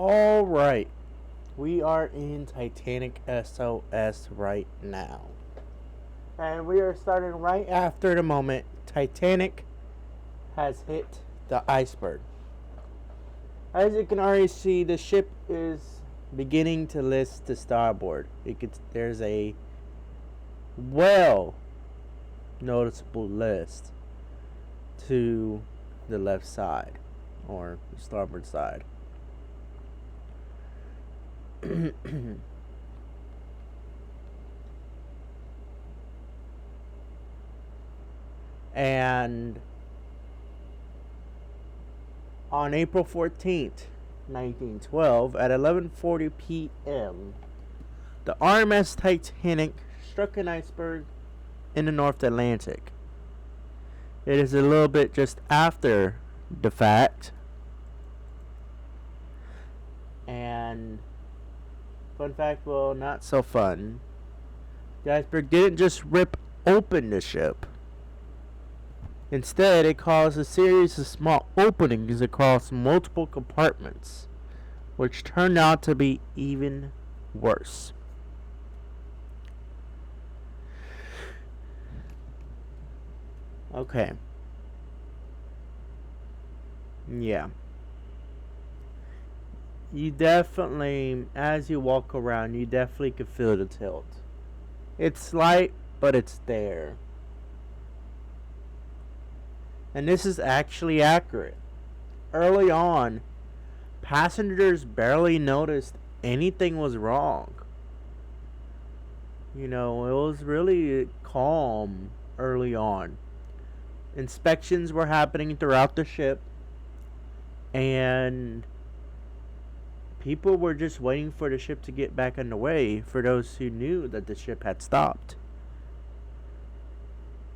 Alright, we are in Titanic SOS right now. And we are starting right after the moment Titanic has hit the iceberg. As you can already see, the ship is beginning to list to starboard. There's a well noticeable list to the left side or the starboard side. And on April 14th, 1912, at 11:40 p.m., the RMS Titanic struck an iceberg in the North Atlantic. It is a little bit just after the fact. And fun fact, well, not so fun. The iceberg didn't just rip open the ship. Instead, it caused a series of small openings across multiple compartments, which turned out to be even worse. Okay. Yeah. You definitely, as you walk around, you definitely can feel the tilt. It's slight, but it's there. And this is actually accurate. Early on, passengers barely noticed anything was wrong. You know, it was really calm early on. Inspections were happening throughout the ship, and people were just waiting for the ship to get back underway for those who knew that the ship had stopped.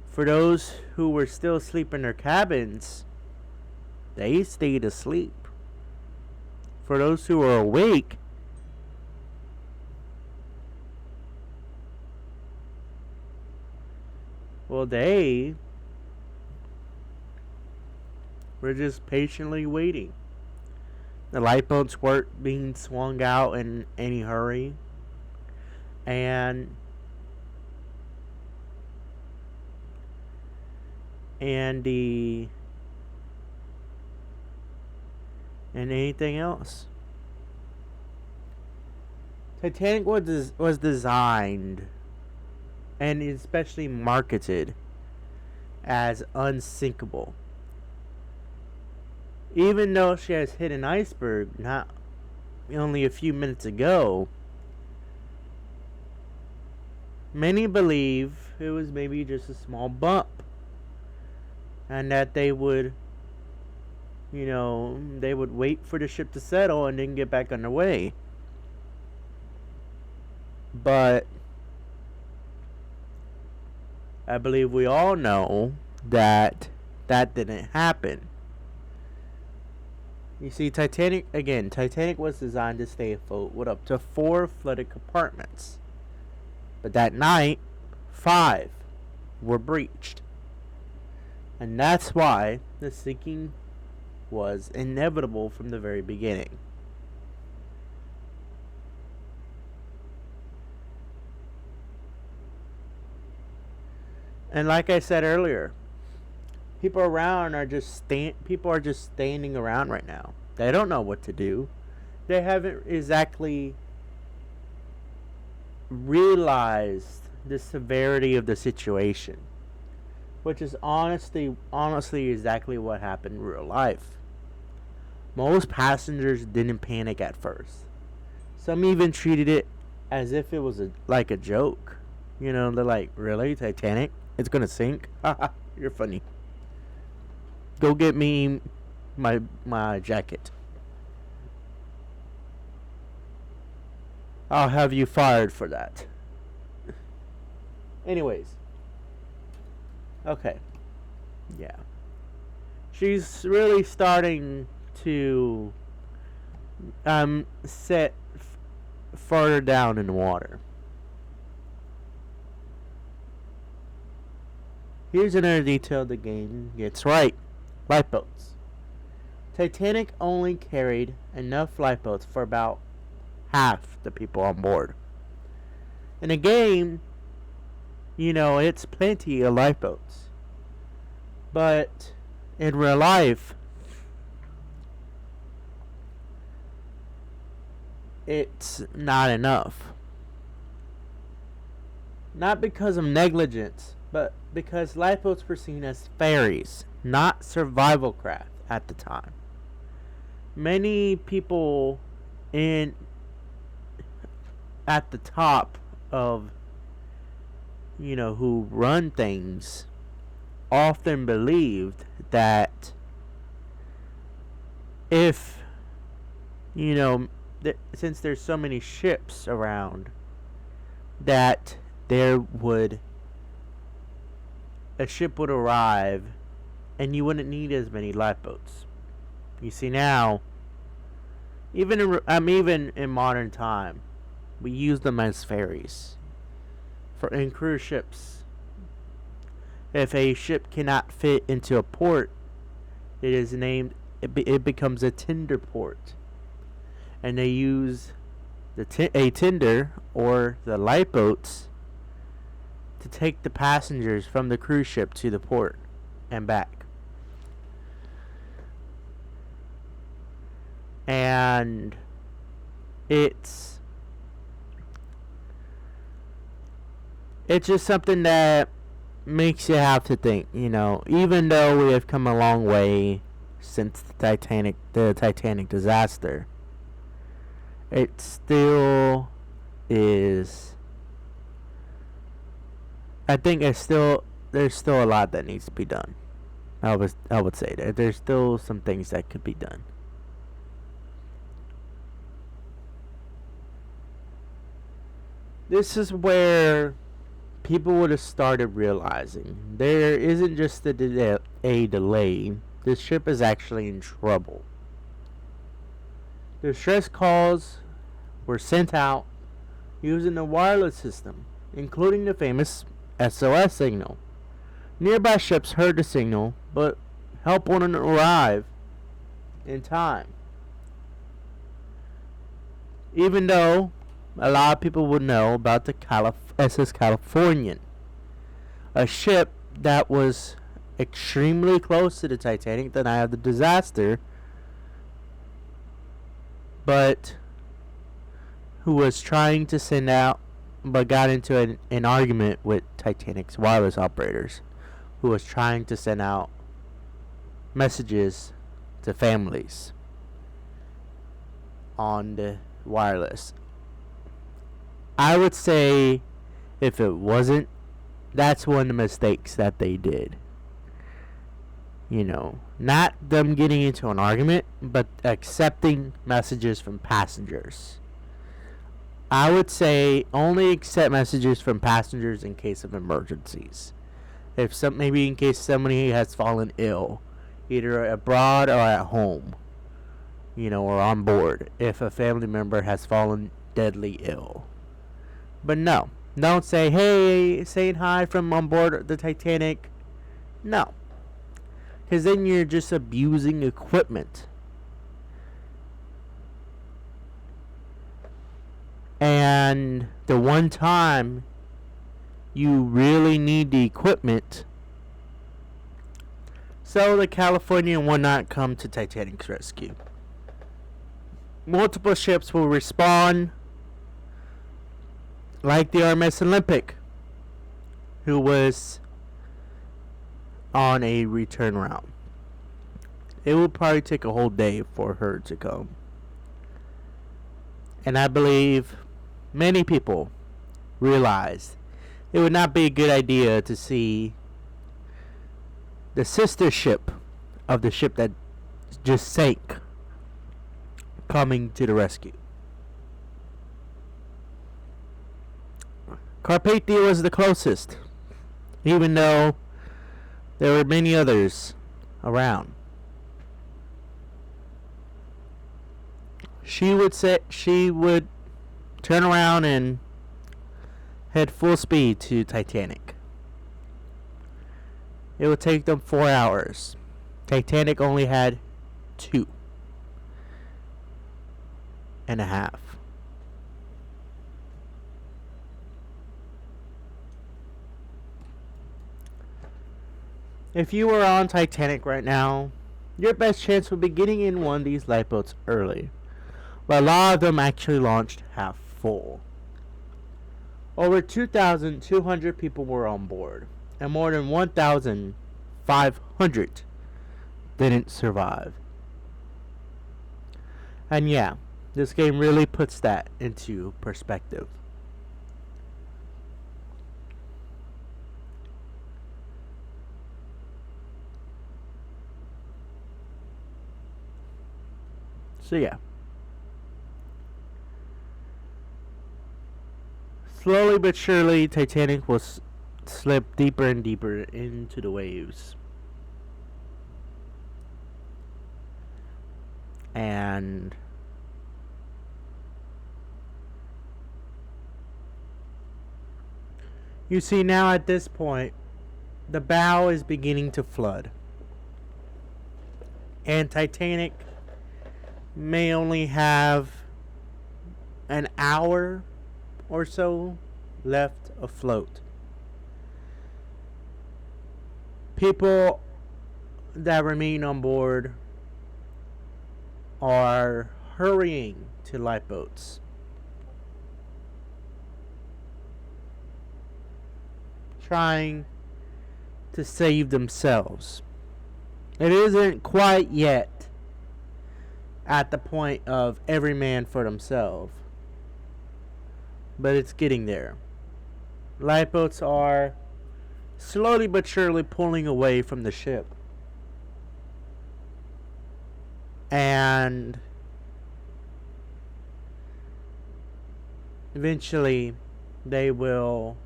For those who were still asleep in their cabins, they stayed asleep. For those who were awake, well, they were just patiently waiting. The lifeboats weren't being swung out in any hurry. And anything else. Titanic was designed and especially marketed as unsinkable. Even though she has hit an iceberg not only a few minutes ago, many believe it was maybe just a small bump. And that they would wait for the ship to settle and then get back underway. But I believe we all know that didn't happen. You see, Titanic was designed to stay afloat with up to 4 flooded compartments. But that night, 5 were breached. And that's why the sinking was inevitable from the very beginning. And like I said earlier, people are just standing around right now. They don't know what to do. They haven't exactly realized the severity of the situation. Which is honestly exactly what happened in real life. Most passengers didn't panic at first. Some even treated it as if it was like a joke. You know, they're like, really? Titanic? It's gonna sink? Haha, you're funny. Go get me my jacket. I'll have you fired for that. Anyways. Okay. Yeah. She's really starting to set further down in the water. Here's another detail the game gets right. Lifeboats. Titanic only carried enough lifeboats for about half the people on board. In a game, it's plenty of lifeboats. But in real life, it's not enough. Not because of negligence, but because lifeboats were seen as ferries, not survival craft at the time. Many people at the top of who run things often believed that if since there's so many ships around, that a ship would arrive and you wouldn't need as many lifeboats. You see, now even in modern time, we use them as ferries in cruise ships. If a ship cannot fit into a port, it becomes a tender port, and they use a tender or the lifeboats to take the passengers from the cruise ship to the port and back. And it's just something that makes you have to think, even though we have come a long way since the Titanic disaster, it still is. I think there's still a lot that needs to be done. I would say that there's still some things that could be done. This is where people would have started realizing there isn't just a delay. This ship is actually in trouble. Distress calls were sent out using the wireless system, including the famous SOS signal. Nearby ships heard the signal, but help wouldn't arrive in time. Even though a lot of people would know about the SS Californian, a ship that was extremely close to the Titanic the night of the disaster, but who was trying to send out, but got into an argument with Titanic's wireless operators, who was trying to send out messages to families on the wireless. I would say if it wasn't, that's one of the mistakes that they did. Not them getting into an argument, but accepting messages from passengers. I would say only accept messages from passengers in case of emergencies. Maybe in case somebody has fallen ill, either abroad or at home, or on board, if a family member has fallen deadly ill. But no, don't say, hey, saying hi from on board the Titanic. No. Because then you're just abusing equipment. And the one time you really need the equipment, so the Californian will not come to Titanic's rescue. Multiple ships will respond, like the RMS Olympic, who was on a return route. It will probably take a whole day for her to come. And I believe many people realized it would not be a good idea to see the sister ship of the ship that just sank coming to the rescue. Carpathia was the closest, even though there were many others around. She would turn around and head full speed to Titanic. It would take them 4 hours. Titanic only had 2. and a half. If you were on Titanic right now, your best chance would be getting in one of these lifeboats early. But a lot of them actually launched half full. Over 2,200 people were on board, and more than 1,500 didn't survive. And yeah, this game really puts that into perspective. So yeah. Slowly but surely, Titanic will slip deeper and deeper into the waves. And you see now at this point, the bow is beginning to flood. And Titanic may only have an hour or so left afloat. People that remain on board are hurrying to lifeboats, trying to save themselves. It isn't quite yet at the point of every man for themselves, but it's getting there. Lifeboats are slowly but surely pulling away from the ship. And eventually there won't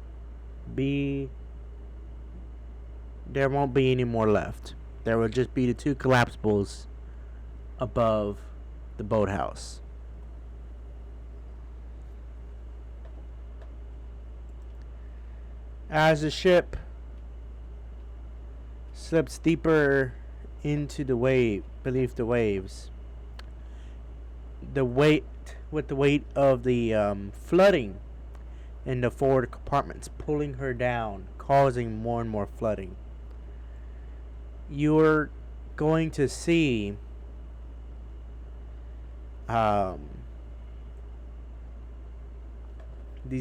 be any more left. There will just be the two collapsibles above the boathouse. As the ship slips deeper into the beneath the waves, the weight of the flooding in the forward compartments pulling her down, causing more and more flooding. You're going to see the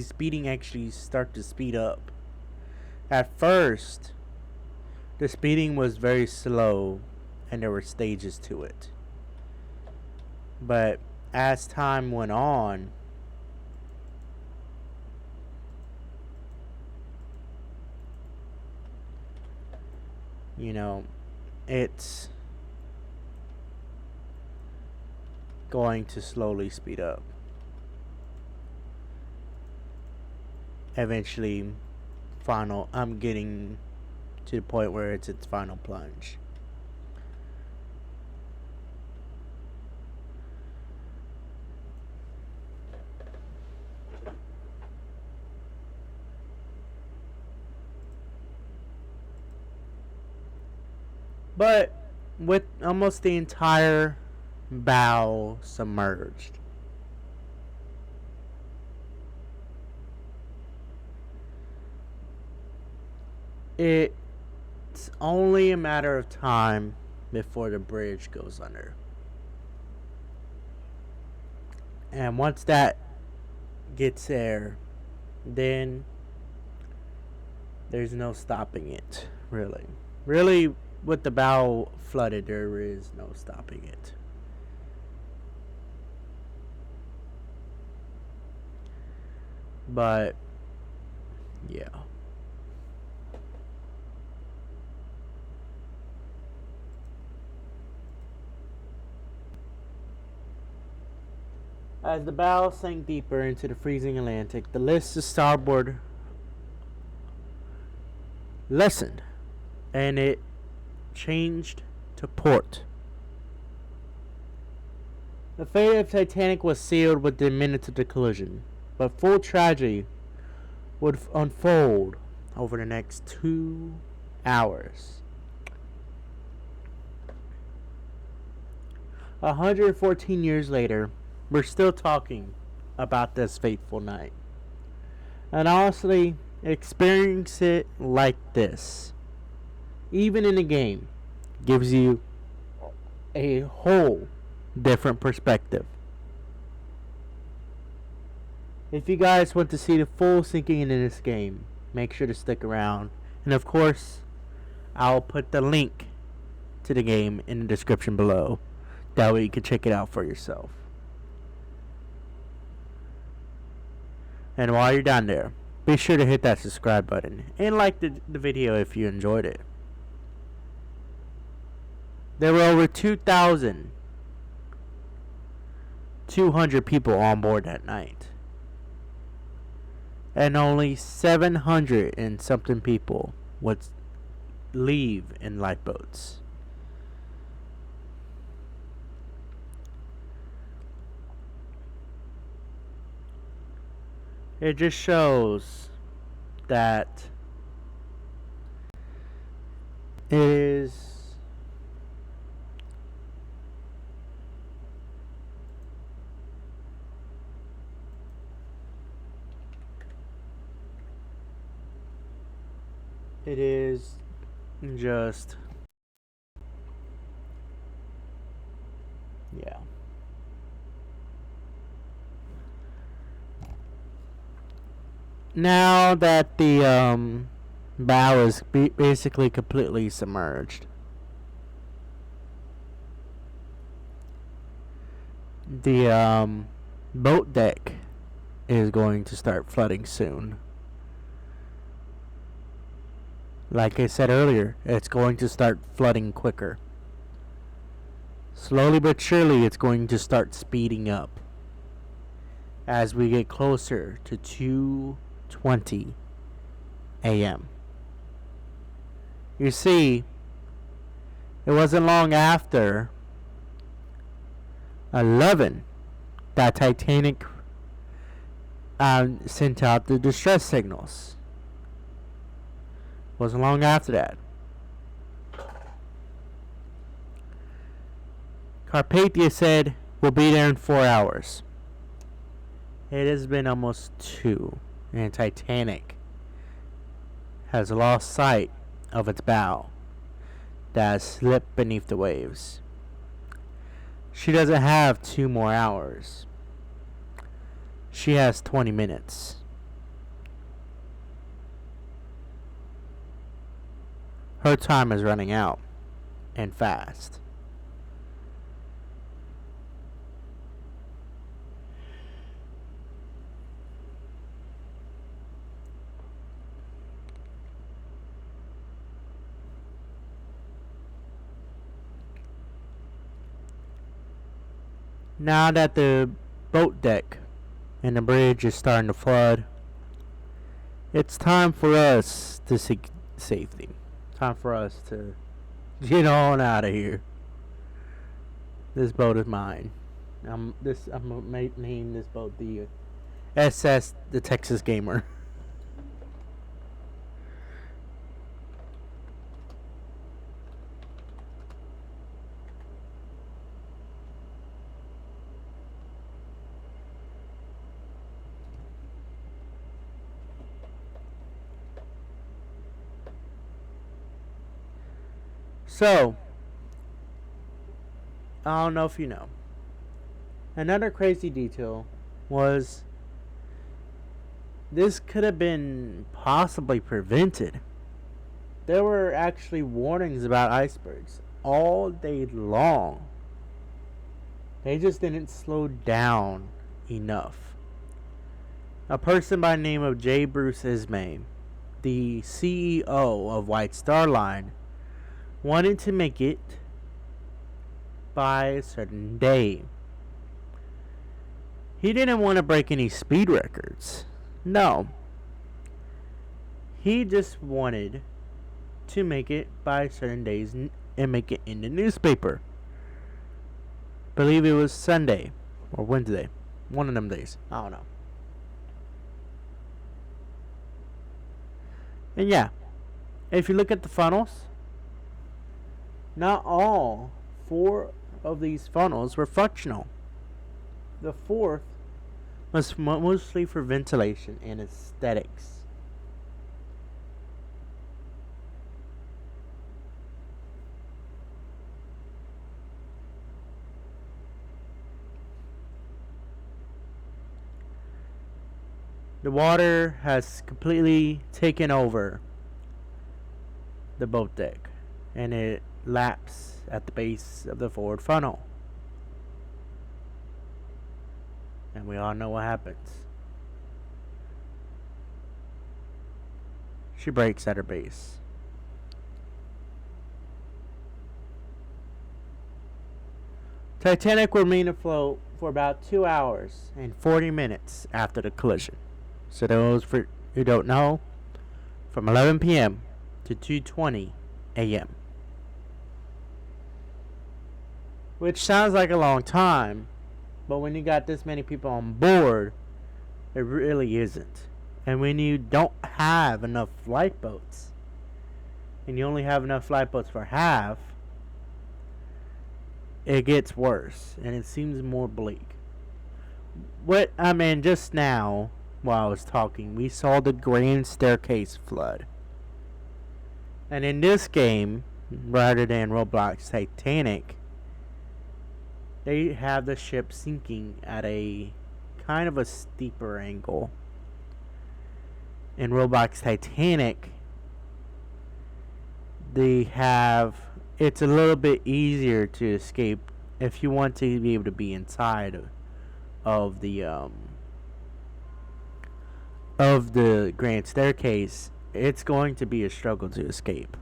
speeding actually start to speed up. At first, the speeding was very slow and there were stages to it. But as time went on, it's going to slowly speed up. Eventually, I'm getting to the point where it's its final plunge. But with almost the entire bow submerged, it's only a matter of time before the bridge goes under. And once that gets there, then there's no stopping it, really. Really, with the bow flooded, there is no stopping it. But, yeah. As the bow sank deeper into the freezing Atlantic, the list to starboard lessened, and it changed to port. The fate of Titanic was sealed within minutes of the collision, but full tragedy would unfold over the next 2 hours. 114 years later, we're still talking about this fateful night. And honestly, experience it like this, even in a game, gives you a whole different perspective. If you guys want to see the full sinking into this game, make sure to stick around. And of course, I'll put the link to the game in the description below. That way you can check it out for yourself. And while you're down there, be sure to hit that subscribe button and like the video if you enjoyed it. There were over 2,200 people on board that night. And only 700 and something people would leave in lifeboats. It just shows that it is just, yeah. Now that the bow is basically completely submerged, the boat deck is going to start flooding soon. Like I said earlier, it's going to start flooding quicker. Slowly but surely, it's going to start speeding up as we get closer to 2:20 a.m. You see, it wasn't long after 11 that Titanic sent out the distress signals. Wasn't long after that. Carpathia said, "We'll be there in 4 hours." It has been almost 2, and Titanic has lost sight of its bow that has slipped beneath the waves. She doesn't have 2 more hours. She has 20 minutes. Her time is running out, and fast. Now that the boat deck and the bridge is starting to flood, it's time for us to seek safety. Time for us to get on out of here. This boat is mine. I'm gonna name this boat the SS, the Texas Gamer. So, I don't know if you know. Another crazy detail was this could have been possibly prevented. There were actually warnings about icebergs all day long. They just didn't slow down enough. A person by the name of J. Bruce Ismay, the CEO of White Star Line, wanted to make it by a certain day. He didn't want to break any speed records. No. He just wanted to make it by certain days and make it in the newspaper. Believe it was Sunday or Wednesday. One of them days. I don't know. And yeah, if you look at the funnels, not all 4 of these funnels were functional. The fourth was mostly for ventilation and aesthetics. The water has completely taken over the boat deck, and it laps at the base of the forward funnel. And we all know what happens. She breaks at her base. Titanic will remain afloat for about 2 hours and 40 minutes after the collision. So those who don't know, from 11 p.m. to 2:20 a.m. Which sounds like a long time, but when you got this many people on board, it really isn't. And when you don't have enough lifeboats, and you only have enough lifeboats for half, it gets worse, and it seems more bleak. Just now, while I was talking, we saw the grand staircase flood. And in this game, rather than Roblox Titanic, they have the ship sinking at a kind of a steeper angle. In Roblox Titanic, it's a little bit easier to escape if you want to be able to be inside of the grand staircase. It's going to be a struggle to escape.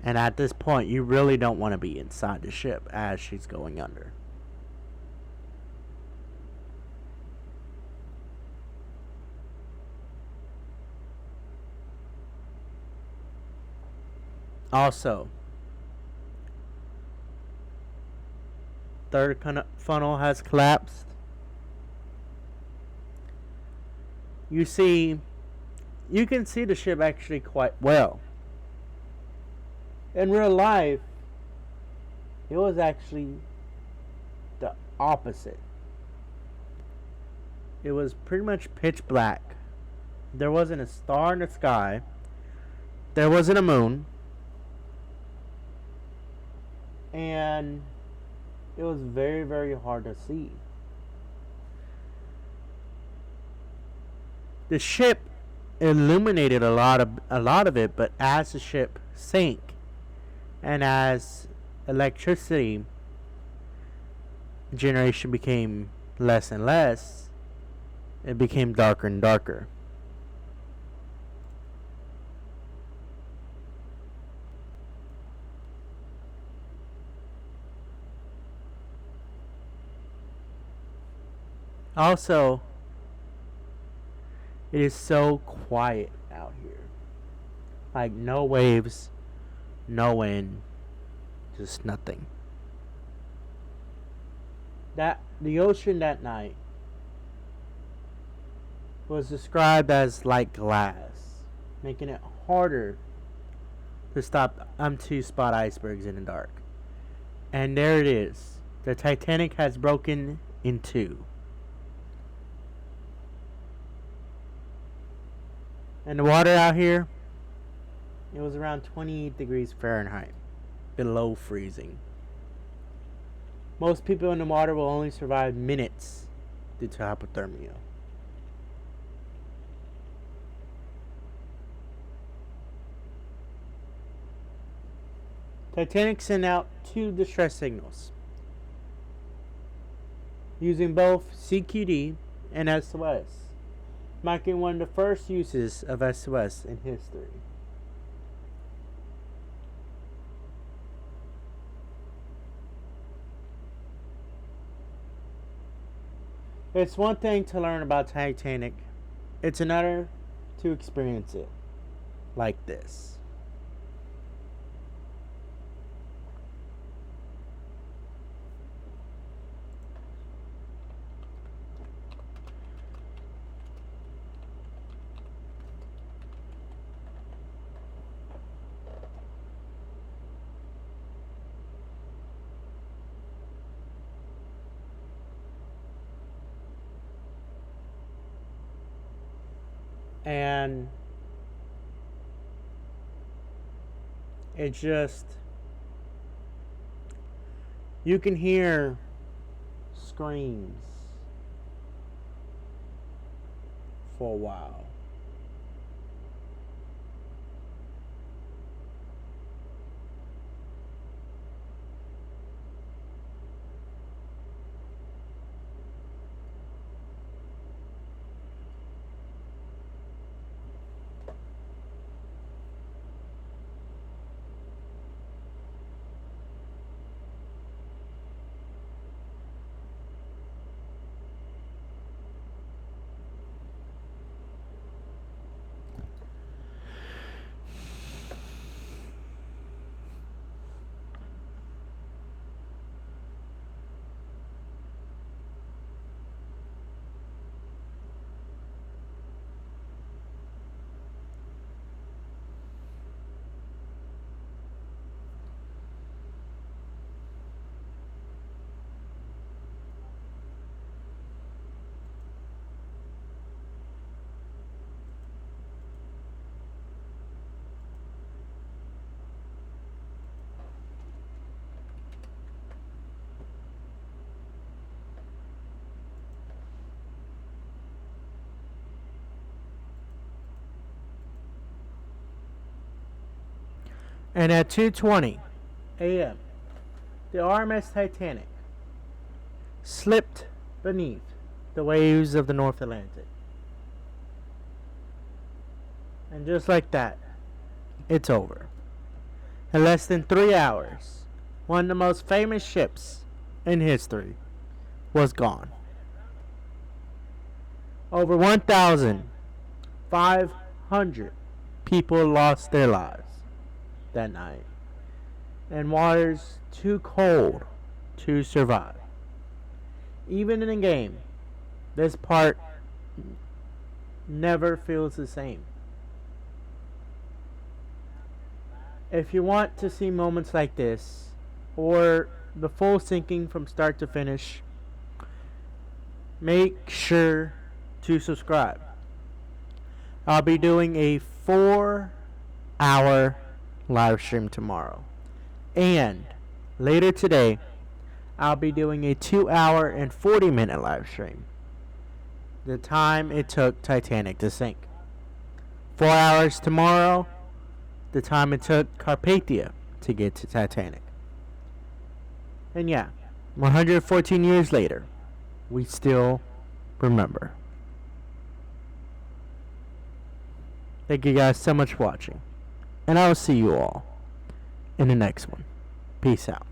And at this point, you really don't want to be inside the ship as she's going under. Also, third funnel has collapsed. You can see the ship actually quite well. In real life, it was actually the opposite. It was pretty much pitch black. There wasn't a star in the sky. There wasn't a moon. And it was very, very hard to see. The ship illuminated a lot of it, but as the ship sank and as electricity generation became less and less, it became darker and darker. Also, it is so quiet out here. Like, no waves, no wind, just nothing. The ocean that night was described as like glass, making it harder to spot icebergs in the dark. And there it is. The Titanic has broken in two. And the water out here, it was around 28 degrees Fahrenheit, below freezing. Most people in the water will only survive minutes due to hypothermia. Titanic sent out 2 distress signals, using both CQD and SOS, marking one of the first uses of SOS in history. It's one thing to learn about Titanic, it's another to experience it like this. And it just, you can hear screams for a while. And at 2:20 a.m., the RMS Titanic slipped beneath the waves of the North Atlantic. And just like that, it's over. In less than 3 hours, one of the most famous ships in history was gone. Over 1,500 people lost their lives that night, and waters too cold to survive. Even in a game, this part never feels the same. If you want to see moments like this, or the full sinking from start to finish, make sure to subscribe. I'll be doing a 4-hour live stream tomorrow. And later today, I'll be doing a 2-hour and 40-minute live stream. The time it took Titanic to sink. 4 hours tomorrow, the time it took Carpathia to get to Titanic. And yeah, 114 years later, we still remember. Thank you guys so much for watching. And I will see you all in the next one. Peace out.